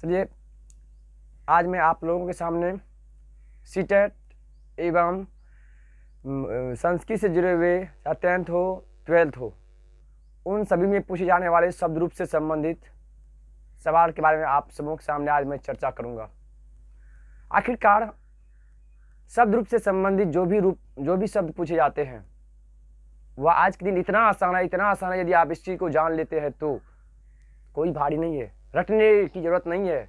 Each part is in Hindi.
चलिए आज मैं आप लोगों के सामने सीटेट एवं संस्कृत से जुड़े हुए या 10th हो 12th हो उन सभी में पूछे जाने वाले शब्द रूप से संबंधित सवाल के बारे में आप सबों के सामने आज मैं चर्चा करूंगा। आखिरकार शब्द रूप से संबंधित जो भी शब्द पूछे जाते हैं वह आज के दिन इतना आसान है। यदि आप इस चीज़ को जान लेते हैं तो कोई भारी नहीं है, रटने की जरूरत नहीं है,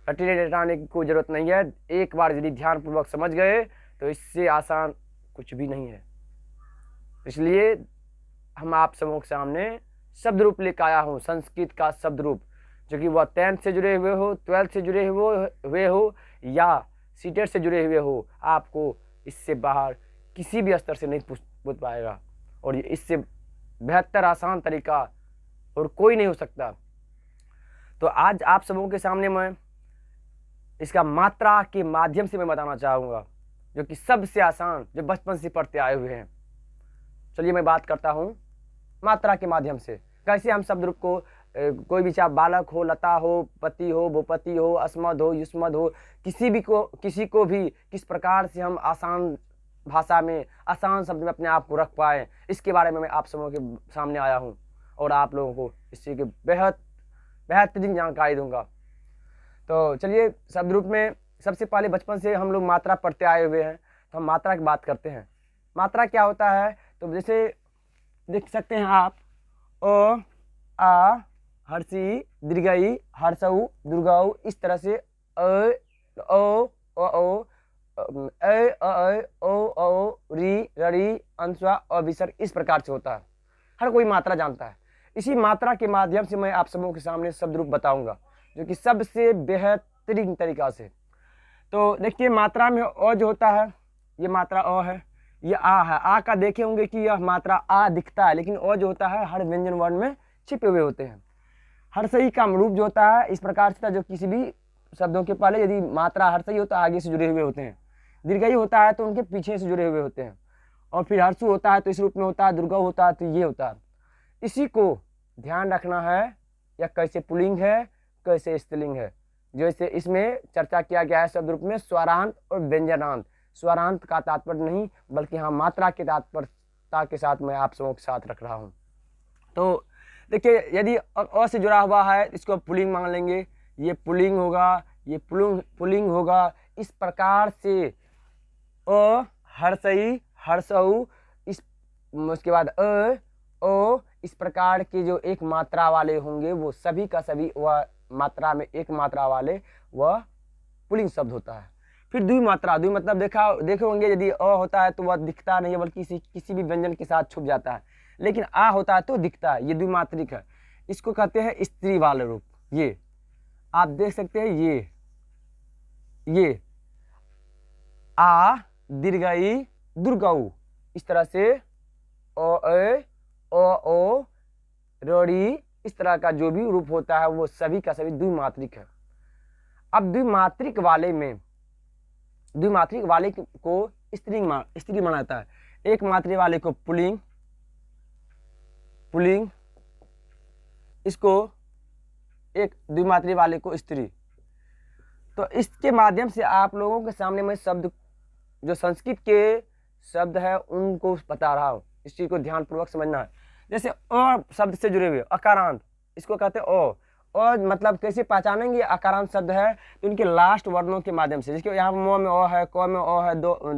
रटाने की कोई जरूरत नहीं है। एक बार यदि ध्यानपूर्वक समझ गए तो इससे आसान कुछ भी नहीं है। इसलिए हम आप सबों के सामने शब्द रूप लेकर आया हूँ, संस्कृत का शब्द रूप, जो कि वह 10th से जुड़े हुए हो, 12th से जुड़े हुए हो या सीटेट से जुड़े हुए हो। आपको इससे बाहर किसी भी स्तर से नहीं पूछ पाएगा और इससे बेहतर आसान तरीका और कोई नहीं हो सकता। तो आज आप सबों के सामने मैं इसका मात्रा के माध्यम से मैं बताना चाहूँगा, जो कि सबसे आसान, जो बचपन से पढ़ते आए हुए हैं। चलिए मैं बात करता हूँ मात्रा के माध्यम से, कैसे हम शब्द रूप को कोई भी, चाहे बालक हो, लता हो, पति हो, भूपति हो, अस्मद हो, युष्मद हो, किसी को भी किस प्रकार से हम आसान भाषा में, आसान शब्द में अपने आप को रख पाए, इसके बारे में मैं आप सबों के सामने आया हूँ और आप लोगों को इस चीज़ की बेहतरीन जानकारी दूंगा। तो चलिए शब्द रूप में सबसे पहले बचपन से हम लोग मात्रा पढ़ते आए हुए हैं, तो हम मात्रा की बात करते हैं। मात्रा क्या होता है? तो जैसे देख सकते हैं आप, ओ, आ, हर्षी, दीर्घई, हर्षऊ, दुर्गाऊ, इस तरह से ओ री, रड़ी, अंस्वा और विसर्ग इस प्रकार से होता है। हर कोई मात्रा जानता है। इसी मात्रा के माध्यम से मैं आप सबों के सामने शब्द रूप बताऊंगा, जो कि सबसे बेहतरीन तरीका से। तो देखिए मात्रा में अ जो होता है, ये मात्रा अ है, ये आ है। आ का देखे होंगे कि यह मात्रा आ दिखता है, लेकिन अ जो होता है हर व्यंजन वर्ण में छिपे हुए होते हैं। हर्षई का रूप जो होता है इस प्रकार से था, जो किसी भी शब्दों के पहले यदि मात्रा हर्षई हो तो आगे से जुड़े हुए होते हैं, दीर्घई होता है तो उनके पीछे से जुड़े हुए होते हैं, और फिर हर्षु होता है तो इस रूप में होता है, दुर्गा होता है तो ये होता है। इसी को ध्यान रखना है, या कैसे पुल्लिंग है कैसे स्त्रीलिंग है। जैसे इसमें चर्चा किया गया है शब्द रूप में स्वरांत और व्यंजनांत। स्वरांत का तात्पर्य नहीं, बल्कि हाँ मात्रा के तात्पर्यता के साथ मैं आप सबों के साथ रख रहा हूँ। तो देखिए यदि अ से जुड़ा हुआ है इसको पुल्लिंग मान लेंगे, ये पुल्लिंग होगा, ये पुल्लिंग होगा। इस प्रकार से अ, हर्षई, हर्षऊ, उसके बाद अ, ओ, इस प्रकार के जो एक मात्रा वाले होंगे वो सभी का सभी वह मात्रा में एक मात्रा वाले वह पुल्लिंग शब्द होता है। फिर द्विमात्रा, द्विमतलब देखे होंगे, यदि अ होता है तो वह दिखता नहीं है, बल्कि किसी भी व्यंजन के साथ छुप जाता है, लेकिन आ होता है तो दिखता है। ये द्विमात्रिक है, इसको कहते हैं स्त्री वाले रूप। ये आप देख सकते हैं, ये आ, दीर्घई, दुर्गऊ, इस तरह से ओ, रड़ी, इस तरह का जो भी रूप होता है वो सभी का सभी द्विमात्रिक है। अब द्विमात्रिक वाले को स्त्री माना जाता है, एक मात्रा वाले को पुल्लिंग, इसको एक द्विमात्रा वाले को स्त्री। तो इसके माध्यम से आप लोगों के सामने मैं शब्द, जो संस्कृत के शब्द है उनको बता रहा हूँ। इस चीज को ध्यानपूर्वक समझना है। जैसे अ शब्द से जुड़े हुए अकारांत, इसको कहते हैं ओ। और मतलब कैसे पहचानेंगे अकारांत शब्द है? तो इनके लास्ट वर्णों के माध्यम से। जिसके यहाँ म में ओ है, क में ओ है,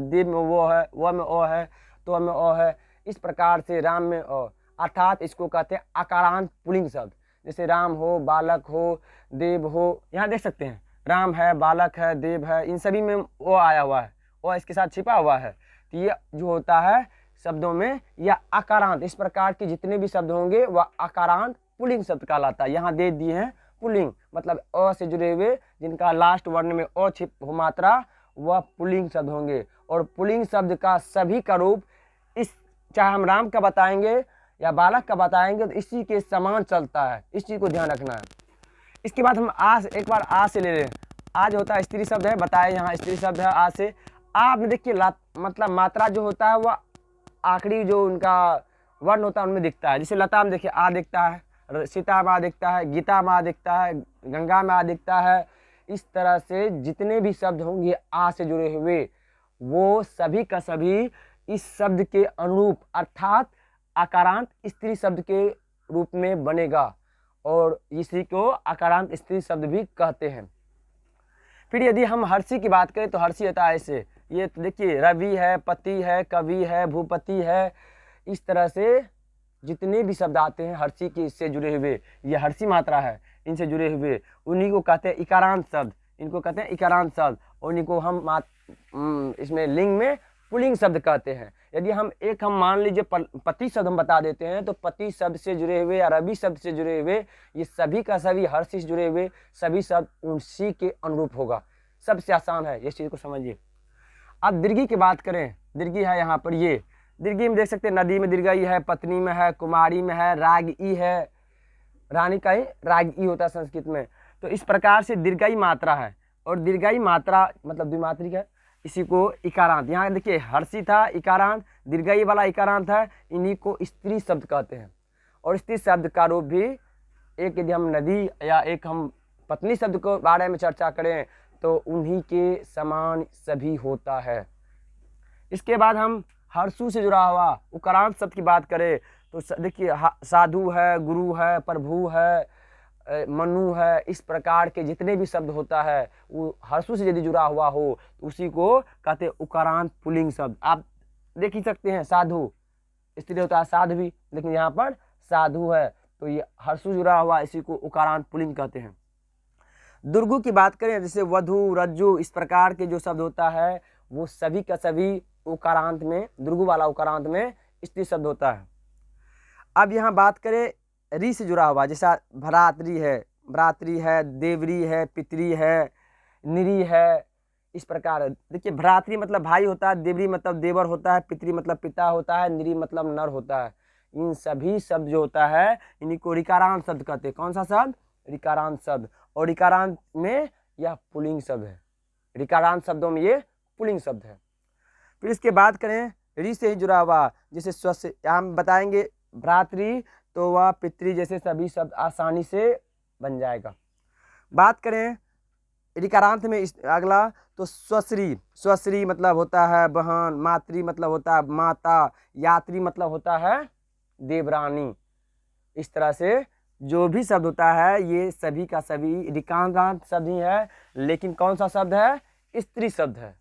दीर्घ में वो है, व में ओ है, तो में ओ है, इस प्रकार से राम में ओ, अर्थात इसको कहते हैं अकारांत पुल्लिंग शब्द। जैसे राम हो, बालक हो, देव हो, यहाँ देख सकते हैं राम है, बालक है, देव है, इन सभी में ओ आया हुआ है, ओ इसके साथ छिपा हुआ है। तो ये जो होता है शब्दों में या अकारांत, इस प्रकार के जितने भी शब्द होंगे वह अकारांत पुल्लिंग शब्द कहलाता है। यहाँ दे दिए हैं पुल्लिंग, मतलब अ से जुड़े हुए जिनका लास्ट वर्ण में अ छिप हो मात्रा, वह पुल्लिंग शब्द होंगे। और पुल्लिंग शब्द का सभी का रूप इस, चाहे हम राम का बताएंगे या बालक का बताएंगे, तो इसी के समान चलता है। इस चीज को ध्यान रखना है। इसके बाद हम एक बार आ से ले लें। आज होता है स्त्री शब्द है, बताए यहाँ स्त्री शब्द है आ से। आप देखिए मतलब मात्रा जो होता है वह आखिरी जो उनका वर्ण होता है उनमें दिखता है। जैसे लता में देखिए आ दिखता है, सीता माँ दिखता है, गीता माँ दिखता है, गंगा माँ दिखता है। इस तरह से जितने भी शब्द होंगे आ से जुड़े हुए, वो सभी का सभी इस शब्द के अनुरूप अर्थात आकारांत स्त्री शब्द के रूप में बनेगा, और इसी को आकारांत स्त्री शब्द भी कहते हैं। फिर यदि हम हर्षी की बात करें तो हर्षी होता है ऐसे, ये तो देखिए रवि है, पति है, कवि है, भूपति है। इस तरह से जितने भी शब्द आते हैं हर्षी के इससे जुड़े हुए, ये हर्षी मात्रा है, इनसे जुड़े हुए, उन्हीं को कहते हैं इकारांत शब्द, इनको कहते हैं इकारांत शब्द, और इन्हीं को हम इसमें लिंग में पुल्लिंग शब्द कहते हैं। यदि हम मान लीजिए पति शब्द हम बता देते हैं, तो पति शब्द से जुड़े हुए या रवि शब्द से जुड़े हुए ये सभी का सभी हर्षी से जुड़े हुए सभी शब्द उसी के अनुरूप होगा। सबसे आसान है, इस चीज़ को समझिए। अब दीर्घी की बात करें, दीर्घी है यहाँ पर, ये दीर्घी में देख सकते हैं नदी में दीर्घई है, पत्नी में है, कुमारी में है, राग ई है, रानी का ही राग ई होता है संस्कृत में। तो इस प्रकार से दीर्घई मात्रा है, और दीर्घई मात्रा मतलब द्विमात्रिक है, इसी को इकारांत, यहाँ देखिए हर्षी था इकारांत, दीर्घई वाला इकारांत है, इन्हीं को स्त्री शब्द कहते हैं। और स्त्री शब्द का रूप भी एक, यदि हम नदी या एक हम पत्नी शब्द के बारे में चर्चा करें तो उन्हीं के समान सभी होता है। इसके बाद हम हर्षु से जुड़ा हुआ उकारांत शब्द की बात करें तो देखिए साधु है, गुरु है, प्रभु है, मनु है, इस प्रकार के जितने भी शब्द होता है वो हर्षु से यदि जुड़ा हुआ हो तो उसी को कहते हैं उकारांत पुल्लिंग शब्द। आप देख ही सकते हैं साधु स्त्री होता है साध्वी, लेकिन यहाँ पर साधु है तो ये हर्षु जुड़ा हुआ, इसी को उकारांत पुल्लिंग कहते हैं। दुर्गु की बात करें जैसे वधु, रज्जु, इस प्रकार के जो शब्द होता है वो सभी का सभी उकारांत में, दुर्गु वाला उकारांत में स्त्री शब्द होता है। अब यहाँ बात करें री से जुड़ा हुआ, जैसा भ्रातृ है, भ्रातृ है, देवरी है, पितरी है, निरी है, इस प्रकार। देखिए भ्रातृ मतलब भाई होता है, देवरी मतलब देवर होता है, पितरी मतलब पिता होता है, निरी मतलब नर होता है। इन सभी शब्द जो होता है इन्हीं को ऋकारांत शब्द कहते हैं। कौन सा शब्द? ऋकारांत शब्द। और ऋकारांत में यह पुल्लिंग शब्द है, ऋकारांत शब्दों में ये पुल्लिंग शब्द है। फिर इसके बात करें री से ही जुड़ा हुआ, जैसे स्वस्थ, हम बताएंगे भ्रातृ तो वह पितृ जैसे सभी शब्द आसानी से बन जाएगा। बात करें ऋकारांत में अगला तो स्वश्री, स्वश्री मतलब होता है बहन, मातृ मतलब होता है माता, यात्री मतलब होता है देवरानी। इस तरह से जो भी शब्द होता है ये सभी का सभी ऋकारांत शब्द ही है, लेकिन कौन सा शब्द है? स्त्री शब्द है।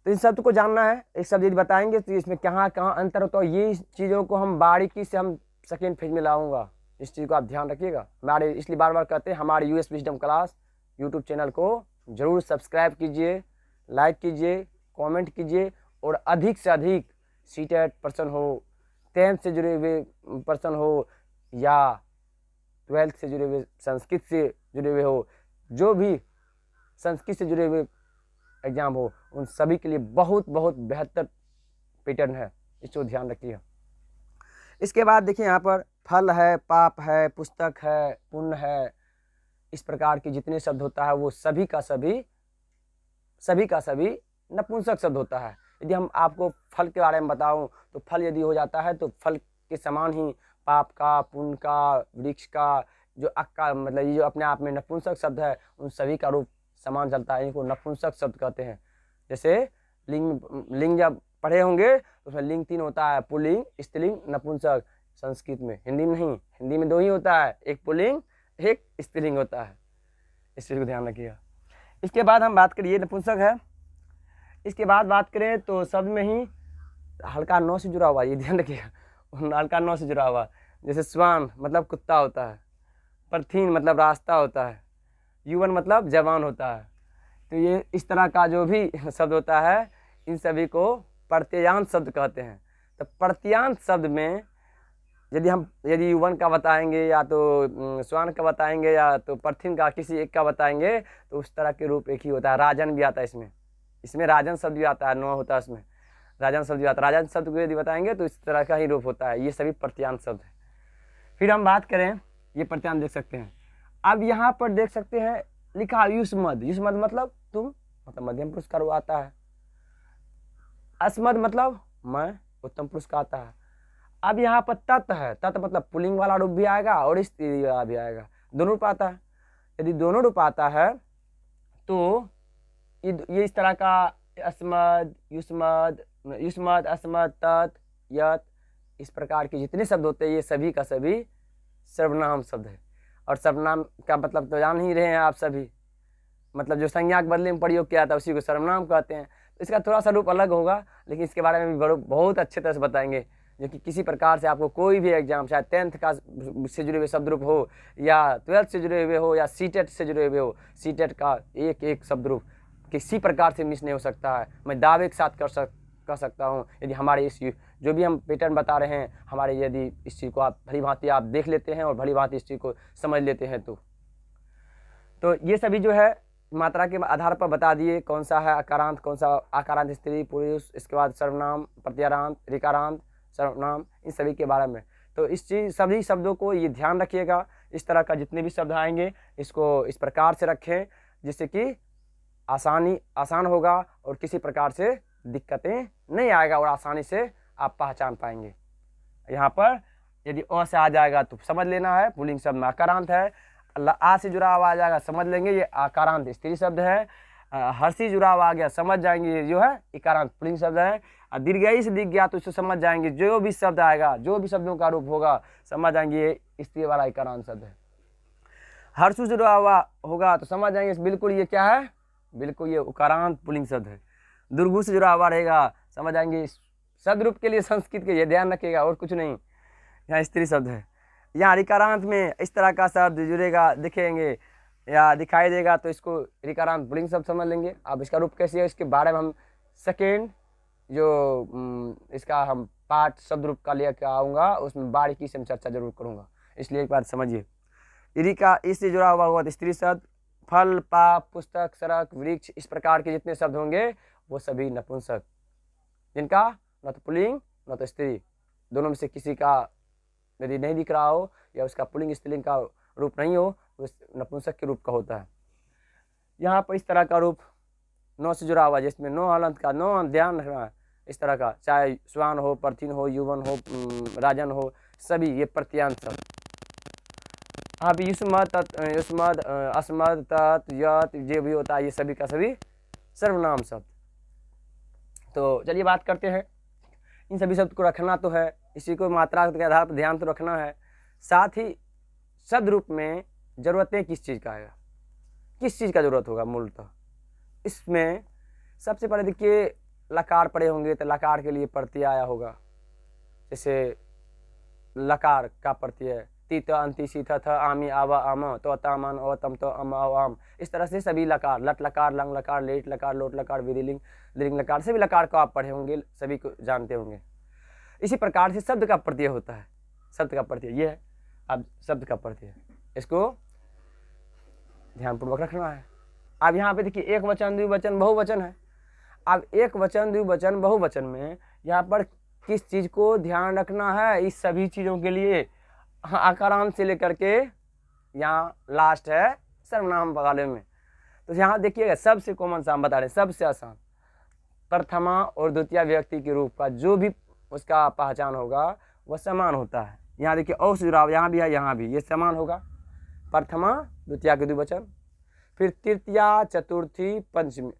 तो इन शब्द को जानना है, एक शब्द यदि बताएंगे तो इसमें कहाँ कहाँ अंतर होता है, ये चीज़ों को हम बारीकी से हम सेकेंड फेज में लाऊंगा, इस चीज़ को आप ध्यान रखिएगा। हमारे इसलिए बार बार कहते हैं हमारे US wisdom class YouTube channel को ज़रूर सब्सक्राइब कीजिए, लाइक कीजिए, कमेंट कीजिए, और अधिक से अधिक सीटेट पर्सन हो, 10th से जुड़े हुए पर्सन हो या 12th से जुड़े हुए, संस्कृत से जुड़े हुए हो, जो भी संस्कृत से जुड़े हुए एग्जाम हो, उन सभी के लिए बहुत बहुत बेहतर पैटर्न है, इसको ध्यान रखिए। इसके बाद देखिए यहाँ पर फल है, पाप है, पुस्तक है, पुण्य है, इस प्रकार के जितने शब्द होता है वो सभी का सभी नपुंसक शब्द होता है। यदि हम आपको फल के बारे में बताऊं तो फल यदि हो जाता है तो फल के समान ही पाप का, पुण्य का, वृक्ष का, जो अक्का मतलब ये जो अपने आप में नपुंसक शब्द है उन सभी का रूप समान चलता है, इनको नपुंसक शब्द कहते हैं। जैसे लिंग जब पढ़े होंगे तो उसमें लिंग 3 होता है, पुल्लिंग, स्त्रीलिंग, नपुंसक। संस्कृत में, हिंदी में नहीं, हिंदी में 2 ही होता है, एक पुल्लिंग एक स्त्रीलिंग होता है, इस चीज़ को ध्यान रखिएगा। इसके बाद हम बात करिए नपुंसक है। इसके बाद बात करें तो शब्द में ही हल्का नौ से जुड़ा हुआ, ये ध्यान रखिएगा, हल्का नौ से जुड़ा हुआ, जैसे स्वान मतलब कुत्ता होता है, परथीन मतलब रास्ता होता है, युवन मतलब जवान होता है। तो ये इस तरह का जो भी शब्द होता है इन सभी को प्रत्ययांत शब्द कहते हैं। तो प्रत्ययांत शब्द में यदि युवन का बताएंगे या तो स्वान का बताएंगे या तो परथीन का किसी एक का बताएंगे तो उस तरह के रूप एक ही होता है। राजन भी आता है इसमें राजन शब्द भी आता है, 9 होता है इसमें, राजन शब्द भी आता है। राजन शब्द को यदि बताएंगे तो इस तरह का ही रूप होता है। ये सभी प्रत्ययांत शब्द है। फिर हम बात करें, ये प्रत्ययांत देख सकते हैं। अब यहाँ पर देख सकते हैं लिखा युष्मद, युष्मद मतलब तुम, मतलब मध्यम पुरुष का रूप आता है। अस्मद मतलब मैं, उत्तम पुरुष का आता है। अब यहाँ पर तत् है, तत् मतलब पुल्लिंग वाला रूप भी आएगा और स्त्री वाला भी आएगा, दोनों रूप आता है। यदि दोनों रूप आता है तो ये इस तरह का अस्मद, युष्मद, युष्मद, अस्मद, तत्, यत्, इस प्रकार के जितने शब्द होते हैं ये सभी का सभी सर्वनाम शब्द है। और सर्वनाम का मतलब तो जान ही रहे हैं आप सभी, मतलब जो संज्ञा के बदले में प्रयोग किया था उसी को सर्वनाम कहते हैं। तो इसका थोड़ा सा रूप अलग होगा, लेकिन इसके बारे में भी बहुत अच्छे तरह से बताएंगे, जो कि किसी प्रकार से आपको कोई भी एग्जाम, चाहे 10th का से जुड़े हुए शब्द रूप हो या 12th से जुड़े हुए हो या सीटेट से जुड़े हुए हो, सीटेट का एक एक शब्द रूप किसी प्रकार से मिस नहीं हो सकता है। मैं दावे के साथ कर सकता हूँ, यदि हमारे इस जो भी हम पैटर्न बता रहे हैं, हमारे यदि इस चीज़ को आप भली भांति आप देख लेते हैं और भली भांति इस चीज़ को समझ लेते हैं तो ये सभी जो है मात्रा के आधार पर बता दिए, कौन सा है आकारांत, कौन सा आकारांत स्त्री पुरुष, इसके बाद सर्वनाम, प्रत्यारांत, ऋकारांत, सर्वनाम, इन सभी के बारे में। तो इस चीज़ सभी शब्दों को ये ध्यान रखिएगा, इस तरह का जितने भी शब्द आएंगे इसको इस प्रकार से रखें जिससे कि आसान होगा और किसी प्रकार से दिक्कतें नहीं आएगा और आसानी से आप पहचान पाएंगे। यहाँ पर यदि अ से आ जाएगा तो समझ लेना है पुल्लिंग शब्द में आकारांत है, आ से जुड़ा हुआ आ जाएगा समझ लेंगे ये आकारांत स्त्री शब्द है, हर्षी जुड़ा हुआ आ गया समझ जाएंगे ये जो है इकारांत पुल्लिंग शब्द है, दीर्घई से दिख गया तो इसको समझ जाएंगे जो भी शब्द आएगा, जो भी शब्दों का रूप होगा समझ जाएंगे ये स्त्री वाला इकारांत शब्द है। हर्षु जुड़ा हुआ होगा तो समझ जाएंगे बिल्कुल ये क्या है, बिल्कुल ये उकारांत पुल्लिंग शब्द है। दुर्गु से जुड़ा हुआ रहेगा समझ आएंगे शब्द रूप के लिए संस्कृत के ये ध्यान रखिएगा और कुछ नहीं, यहाँ स्त्री शब्द है। यहाँ ऋकारांत में इस तरह का शब्द जुड़ेगा दिखेंगे या दिखाई देगा तो इसको ऋकारांत पुल्लिंग शब्द समझ लेंगे। अब इसका रूप कैसे है इसके बारे में हम सेकेंड जो इसका हम पाठ शब्द रूप का लेकर आऊँगा उसमें बारीकी से हम चर्चा जरूर करूँगा, इसलिए एक बार समझिए। ऋका इससे जुड़ा हुआ होगा तो स्त्री शब्द, फल, पाप, पुस्तक, सड़क, वृक्ष, इस प्रकार के जितने शब्द होंगे वो सभी नपुंसक, जिनका न तो पुल्लिंग न तो स्त्री, दोनों में से किसी का यदि नहीं दिख रहा हो या उसका पुल्लिंग स्त्रीलिंग का रूप नहीं हो तो नपुंसक के रूप का होता है। यहाँ पर इस तरह का रूप नौ से जुड़ा हुआ जिसमें नौ हलंत का नौ ध्यान रखना है, इस तरह का चाहे स्वान हो, परथिन हो, युवन हो, राजन हो, सभी ये प्रत्यांत शब्द। अब युष्मद, अस्मद, तत्, यत्, जो भी होता है ये सभी का सभी सर्वनाम शब्द। तो चलिए बात करते हैं, इन सभी शब्द को रखना तो है, इसी को मात्रा के आधार पर ध्यान तो रखना है, साथ ही शब्द रूप में जरूरतें किस चीज़ का आएगा, किस चीज़ का जरूरत होगा मूलतः। इसमें सबसे पहले देखिए लकार पड़े होंगे तो लकार के लिए प्रत्यय आया होगा, जैसे लकार का प्रत्यय तीत अंति सी थ आमी आवा आम तो तामन अवतम तो अम आम, इस तरह से सभी लकार लट लकार, लंग लकार, लेट लकार, लोट लकार, विधिलिंग, दीर्घ लकार, सभी लकार को आप पढ़े होंगे, सभी को जानते होंगे। इसी प्रकार से शब्द का प्रत्यय होता है, शब्द का प्रत्यय ये है। अब शब्द का प्रत्यय इसको ध्यानपूर्वक रखना है। अब यहाँ पे देखिए एक वचन, द्विवचन, बहुवचन है। अब एक वचन, द्विवचन, बहुवचन में यहाँ पर किस चीज़ को ध्यान रखना है, इस सभी चीज़ों के लिए आकारांत से लेकर के यहाँ लास्ट है सर्वनाम वाले में। तो यहाँ देखिएगा सबसे कॉमन सा हम बता रहे हैं, सबसे आसान प्रथमा और द्वितीय व्यक्ति के रूप का जो भी उसका पहचान होगा वह समान होता है। यहाँ देखिए औ से जुड़ा यहाँ भी है, यहाँ भी ये समान होगा, प्रथमा द्वितीय के द्विवचन। फिर तृतीया चतुर्थी पंचमी,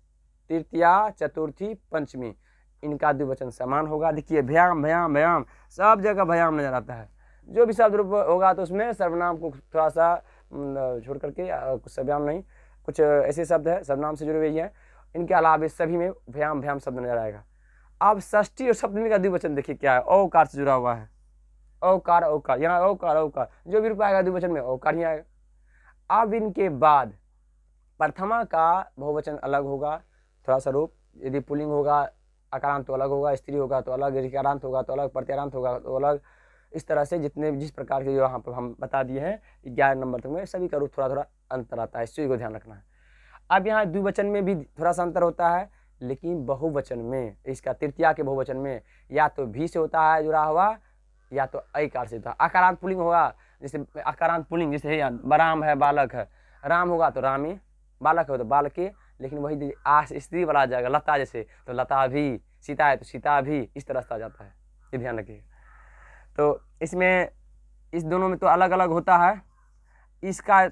तृतीया चतुर्थी पंचमी, इनका द्विवचन समान होगा। देखिए भयाम भयाम भयाम, सब जगह भयाम नजर आता है। जो भी शब्द रूप होगा तो उसमें सर्वनाम को थोड़ा सा छोड़ करके, कुछ सर्वनाम नहीं, कुछ ऐसे शब्द है सर्वनाम से जुड़े हुए हैं, इनके अलावा सभी में भयाम भयाम शब्द नजर आएगा। अब षष्ठी और सप्तमी का द्विवचन देखिए क्या है, औकार से जुड़ा हुआ है, औकार औकार, यहाँ औकार औकार, जो भी रूप आएगा द्विवचन में औकार ही आएगा। अब इनके बाद प्रथमा का बहुवचन अलग होगा, थोड़ा सा रूप, यदि पुल्लिंग होगा आकारांत तो अलग होगा, स्त्री होगा तो अलग, ऋकारांत होगा तो अलग, प्रत्यारांत होगा तो अलग। इस तरह से जितने जिस प्रकार के जो यहाँ पर हम बता दिए हैं 11 नंबर तक में सभी का रूप थोड़ा थोड़ा अंतर आता है, इस चीज़ को ध्यान रखना है। अब यहाँ द्विवचन में भी थोड़ा सा अंतर होता है, लेकिन बहुवचन में, इसका तृतीया के बहुवचन में या तो भी से होता है जुड़ा हुआ या तो ऐकार से होता है। आकारांत पुल्लिंग होगा, जैसे आकारांत पुल्लिंग जैसे है राम है, बालक है, राम होगा तो रामी, बालक है तो बालके, लेकिन वही आस स्त्री वाला आ जाएगा, लता जैसे तो लता भी, सीता है तो सीता भी, इस तरह से आ जाता है, ये ध्यान रखिएगा। तो इसमें इस दोनों में तो अलग अलग होता है। इसका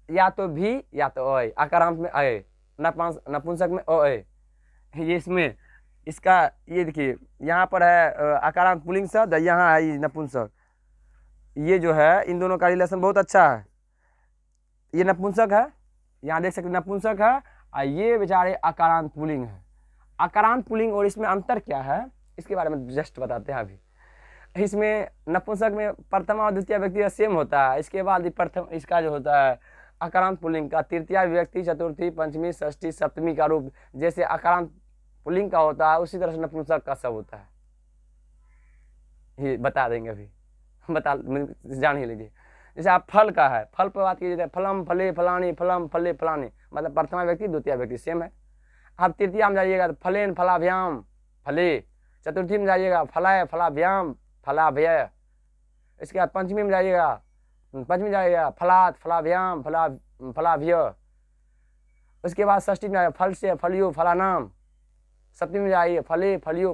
या तो भी या तो अय, आकारांत में अय, नपुंसक में अय। ये इसमें इसका ये देखिए यहाँ पर है आकारांत पुल्लिंग शब्द, यहाँ है ये नपुंसक। ये जो है इन दोनों का रिलेशन बहुत अच्छा है। ये नपुंसक है, यहाँ देख सकते नपुंसक है, और ये बेचारे आकारांत पुल्लिंग है। आकारांत पुल्लिंग और इसमें अंतर क्या है इसके बारे में जस्ट बताते हैं अभी। इसमें नपुंसक में प्रथमा और द्वितीय व्यक्ति सेम होता है। इसके बाद प्रथम इसका जो होता है आकारांत पुल्लिंग का तृतीय विभक्ति, चतुर्थी, पंचमी, षष्ठी, सप्तमी का रूप जैसे आकारांत पुल्लिंग का होता है उसी तरह से नपुंसक का सब होता है। ये बता देंगे अभी, जान ही लीजिए। जैसे आप फल का है, फल पर बात कीजिए फलम फले फलानी, फलम फले फलानी, मतलब प्रथमा व्यक्ति द्वितीय व्यक्ति सेम है। आप तृतीय में जाइएगा तो फलेन फलाभ्याम फले, चतुर्थी में जाइएगा फलाय फलाभ्याम फलाभ्य। इसके बाद पंचमी में जाइएगा फलात फलाभ्याम फलाभ्य। उसके बाद षष्ठी में जाइएगा फल से फलियो फलानाम। सप्तमी में जाइए फले फलियो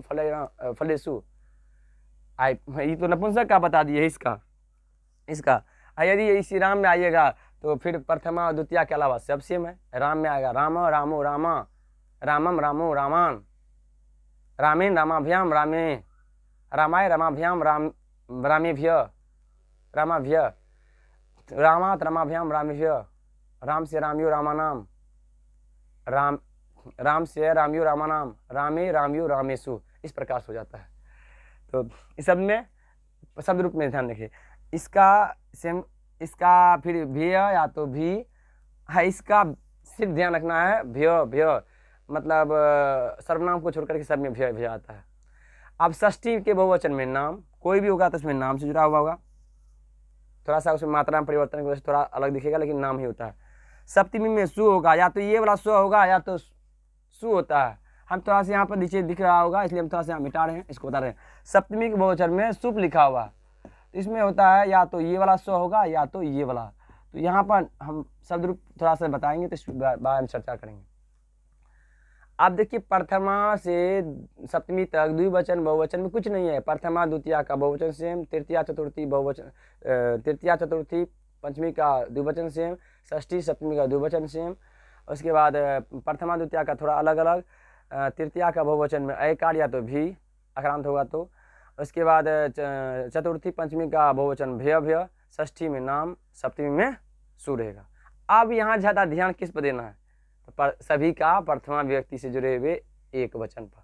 फलेसु। ये तो नपुंसक का बता दिए इसका। यदि इसी राम में आइएगा तो फिर प्रथमा और द्वितीय के अलावा सब सेम है। राम में आएगा राम रामो रामा, रामम रामो रामान, रामेन रामाभ्याम रामे, रामाय रामाभ्याम रामेभ्य, रामात रामाभ्याम रामेभ्य, राम से रामयो रामानाम, राम से रामयो रामानाम, रामे रामयो रामेशु। इस प्रकार से हो जाता है। तो इस सब में शब्द रूप में ध्यान रखिए। इसका फिर भ्य या तो भी है, इसका सिर्फ ध्यान रखना है भ्य मतलब सर्वनाम को छोड़कर के सब में भ्य आता है। अब षष्ठी के बहुवचन में नाम कोई भी होगा तो उसमें नाम से जुड़ा हुआ होगा, थोड़ा सा उसमें मात्रा में परिवर्तन की वजह से थोड़ा अलग दिखेगा लेकिन नाम ही होता है। सप्तमी में सु होगा, या तो ये वाला सु होगा या तो सु होता है। हम थोड़ा सा यहाँ पर नीचे दिख रहा होगा इसलिए हम थोड़ा सा मिटा रहे हैं, इसको बता रहे हैं। सप्तमी के बहुवचन में सुप लिखा हुआ, इसमें होता है या तो ये वाला सु होगा या तो ये वाला। तो यहाँ पर हम शब्द रूप थोड़ा सा बताएंगे तो इस बारे में चर्चा करेंगे। आप देखिए प्रथमा से सप्तमी तक द्विवचन बहुवचन में कुछ नहीं है। प्रथमा द्वितीय का बहुवचन सेम, तृतीय चतुर्थी पंचमी का द्विवचन सेम, षष्ठी सप्तमी का द्विवचन सेम। उसके बाद प्रथमा द्वितीय का थोड़ा अलग अलग, तृतीय का बहुवचन में अयकार या तो भी आक्रांत होगा तो। उसके बाद चतुर्थी पंचमी का बहुवचन भ्य, षष्ठी में नाम, सप्तमी में सु रहेगा। अब यहाँ ज़्यादा ध्यान किस पर देना है, तो सभी का प्रथमा विभक्ति से जुड़े हुए एक वचन पर,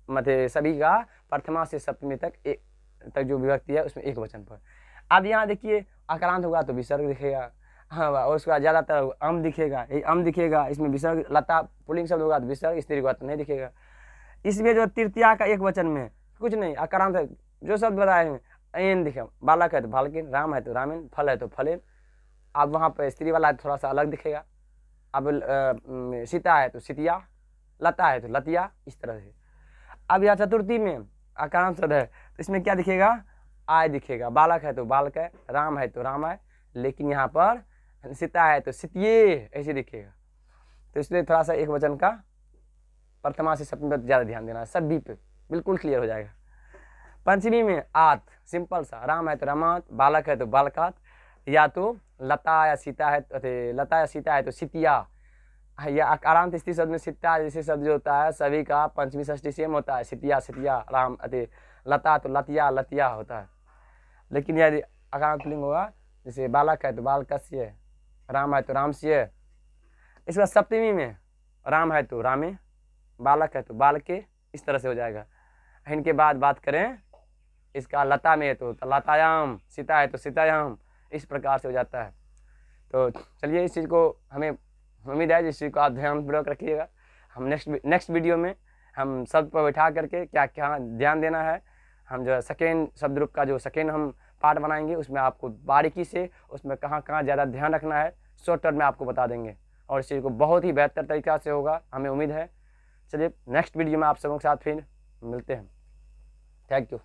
मतलब सभी का प्रथमा से सप्तमी तक जो विभक्ति है उसमें एक वचन पर। अब यहाँ देखिए आक्रांत होगा तो विसर्ग दिखेगा, हाँ, और उसका ज़्यादातर अम दिखेगा, इसमें विसर्ग लता पुल्लिंग शब्द होगा तो विसर्ग, स्त्री होगा तो नहीं दिखेगा। इसमें जो तृतीया का एक वचन में कुछ नहीं, आक्रांत है, जो शब्द बताए हैं एन दिखेगा, बालक है तो बालकिन, राम है तो रामेन, फल है तो फलेन। अब वहाँ पर स्त्री वाला थोड़ा सा अलग दिखेगा। अब सीता है तो सितिया, लता है तो लतिया, इस तरह से। अब यहाँ चतुर्थी में आक्रांत शब्द है तो इसमें क्या दिखेगा, आय दिखेगा, बालक है तो बालक है, राम है तो राम है, लेकिन यहाँ पर सीता है तो सितिये ऐसे दिखेगा। तो इसलिए थोड़ा सा एक वचन का प्रथमा से सप्तमी पर ज़्यादा ध्यान देना है, सभी पे बिल्कुल क्लियर हो जाएगा। पंचमी में आत, सिंपल सा, राम है तो रामात, बालक है तो बालकात, या तो लता या सीता है तो सितिया। या आक्रांत स्त्री शब्द में सित्ता जैसे शब्द जो होता है सभी का पंचमी षष्ठी सेम होता है, सितिया, राम अति लता तो लतिया होता है। लेकिन यदि आक्रांत पुल्लिंग होगा जैसे बालक है तो बालकस्य, राम है तो रामस्य। इसके बाद सप्तमी में राम है तो रामे, बालक है तो बालके, इस तरह से हो जाएगा। इनके बाद बात करें इसका लता में तो लतायाम, सीता है तो सीतायाम, इस प्रकार से हो जाता है। तो चलिए इस चीज़ को हमें उम्मीद है इस चीज़ को आप ध्यानपूर्वक रखिएगा। हम नेक्स्ट वीडियो में हम शब्द पर बैठा करके क्या क्या ध्यान देना है, हम जो सेकेंड शब्द रूप का जो सेकेंड हम पार्ट बनाएंगे उसमें आपको बारीकी से उसमें कहाँ ज़्यादा ध्यान रखना है शॉर्ट टर्म में आपको बता देंगे, और इस चीज़ को बहुत ही बेहतर तरीक़ा से होगा, हमें उम्मीद है। चलिए नेक्स्ट वीडियो में आप सबों के साथ फिर मिलते हैं। Thank you.